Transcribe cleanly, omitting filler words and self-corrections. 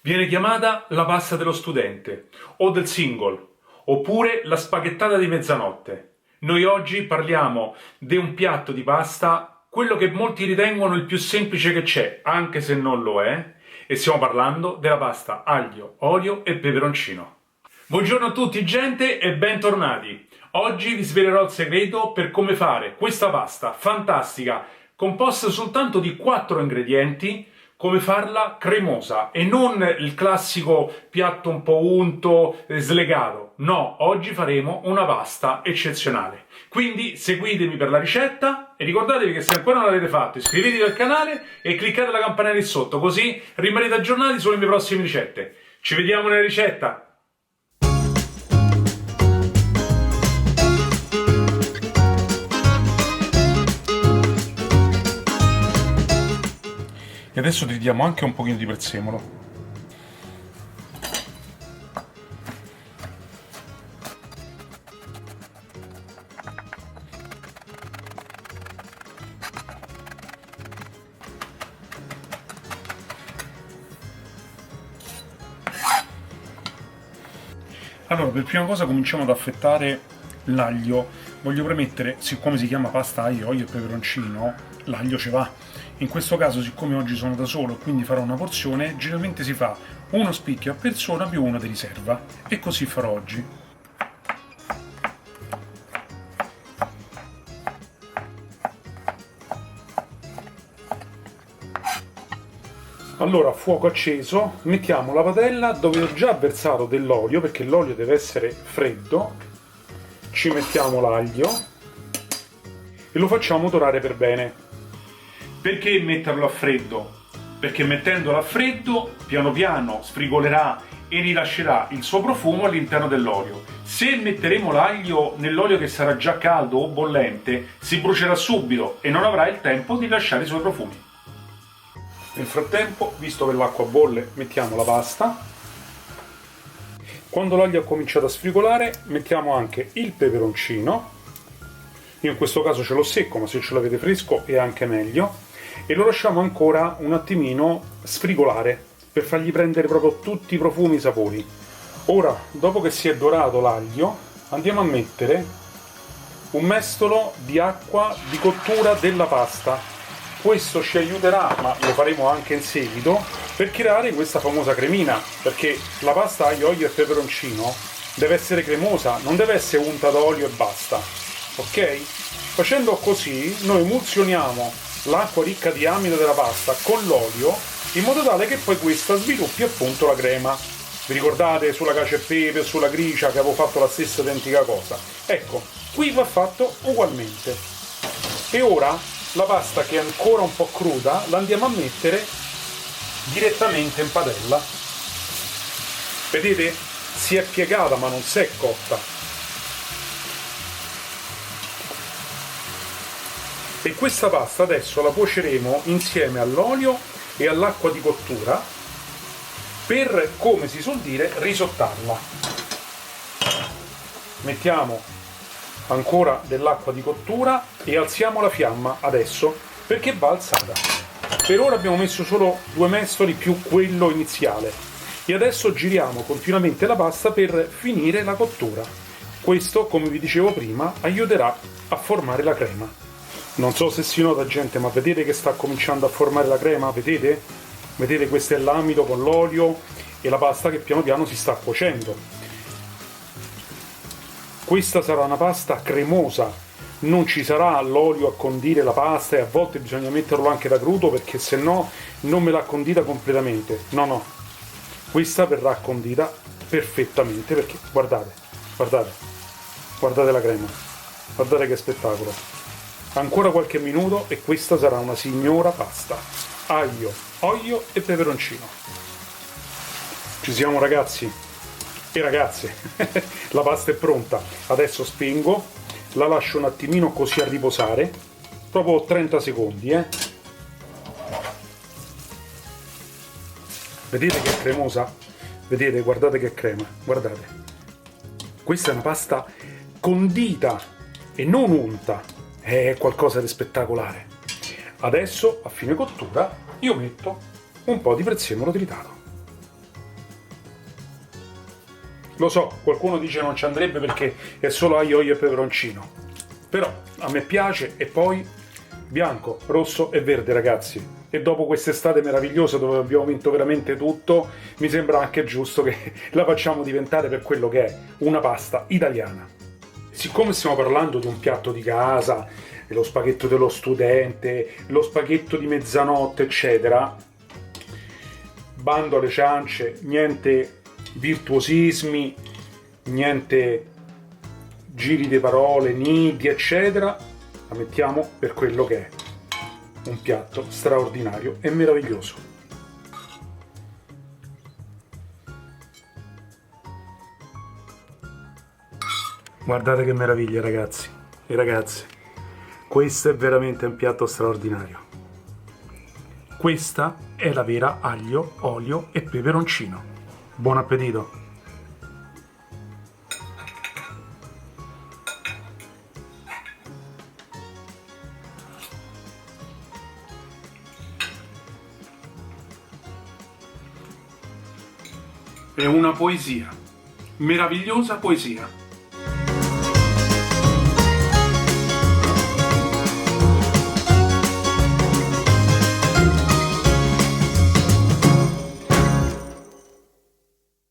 Viene chiamata la pasta dello studente, o del single, oppure la spaghettata di mezzanotte. Noi oggi parliamo di un piatto di pasta, quello che molti ritengono il più semplice che c'è, anche se non lo è, e stiamo parlando della pasta aglio, olio e peperoncino. Buongiorno a tutti gente e bentornati! Oggi vi svelerò il segreto per come fare questa pasta fantastica, composta soltanto di 4 ingredienti, come farla cremosa e non il classico piatto un po' unto, slegato. No, oggi faremo una pasta eccezionale. Quindi seguitemi per la ricetta e ricordatevi che se ancora non l'avete fatto iscrivetevi al canale e cliccate la campanella lì sotto, così rimanete aggiornati sulle mie prossime ricette. Ci vediamo nella ricetta! E adesso tritiamo anche un pochino di prezzemolo. Allora, per prima cosa cominciamo ad affettare l'aglio. Voglio premettere, siccome si chiama pasta aglio, olio e peperoncino, l'aglio ci va. In questo caso, siccome oggi sono da solo e quindi farò una porzione, generalmente si fa uno spicchio a persona più uno di riserva. E così farò oggi. Allora, a fuoco acceso, mettiamo la padella dove ho già versato dell'olio, perché l'olio deve essere freddo. Ci mettiamo l'aglio e lo facciamo dorare per bene. Perché metterlo a freddo? Perché mettendolo a freddo, piano piano sfrigolerà e rilascerà il suo profumo all'interno dell'olio. Se metteremo l'aglio nell'olio che sarà già caldo o bollente, si brucerà subito e non avrà il tempo di lasciare i suoi profumi. Nel frattempo, visto che l'acqua bolle, mettiamo la pasta. Quando l'aglio ha cominciato a sfrigolare, mettiamo anche il peperoncino. Io in questo caso ce l'ho secco, ma se ce l'avete fresco è anche meglio. E lo lasciamo ancora un attimino sfrigolare, per fargli prendere proprio tutti i profumi e i sapori. Ora, dopo che si è dorato l'aglio, andiamo a mettere un mestolo di acqua di cottura della pasta. Questo ci aiuterà, ma lo faremo anche in seguito, per creare questa famosa cremina, perché la pasta aglio, olio e peperoncino deve essere cremosa, non deve essere unta d'olio e basta, ok? Facendo così noi emulsioniamo l'acqua ricca di amido della pasta con l'olio, in modo tale che poi questa sviluppi appunto la crema. Vi ricordate sulla cacio e pepe o sulla gricia che avevo fatto la stessa identica cosa? Ecco, qui va fatto ugualmente. E ora la pasta, che è ancora un po' cruda, la andiamo a mettere direttamente in padella. Vedete? Si è piegata ma non si è cotta. E questa pasta adesso la cuoceremo insieme all'olio e all'acqua di cottura per, come si suol dire, risottarla. Mettiamo ancora dell'acqua di cottura e alziamo la fiamma adesso, perché va alzata. Per ora abbiamo messo solo 2 mestoli più quello iniziale e adesso giriamo continuamente la pasta per finire la cottura. Questo, come vi dicevo prima, aiuterà a formare la crema. Non so se si nota gente, ma vedete che sta cominciando a formare la crema? Vedete? Vedete, questo è l'amido con l'olio e la pasta che piano piano si sta cuocendo. Questa sarà una pasta cremosa, non ci sarà l'olio a condire la pasta e a volte bisogna metterlo anche da crudo perché se no non me l'ha condita completamente. No, questa verrà condita perfettamente perché guardate la crema, guardate che spettacolo. Ancora qualche minuto e questa sarà una signora pasta aglio, olio e peperoncino. Ci siamo ragazzi e ragazze. La pasta è pronta. Adesso spengo, la lascio un attimino così a riposare, proprio 30 secondi. Vedete che è cremosa? Vedete, guardate che crema, guardate. Questa è una pasta condita e non unta. È qualcosa di spettacolare. Adesso, a fine cottura, io metto un po' di prezzemolo tritato. Lo so, qualcuno dice non ci andrebbe perché è solo aglio, olio e peperoncino. Però a me piace, e poi bianco, rosso e verde, ragazzi. E dopo quest'estate meravigliosa dove abbiamo vinto veramente tutto, mi sembra anche giusto che la facciamo diventare per quello che è, una pasta italiana. Siccome stiamo parlando di un piatto di casa, lo spaghetto dello studente, lo spaghetto di mezzanotte, eccetera, bando alle ciance, niente virtuosismi, niente giri di parole, nidi, eccetera, la mettiamo per quello che è, un piatto straordinario e meraviglioso. Guardate che meraviglia, ragazzi e ragazze, questo è veramente un piatto straordinario. Questa è la vera aglio, olio e peperoncino. Buon appetito! È una poesia, meravigliosa poesia.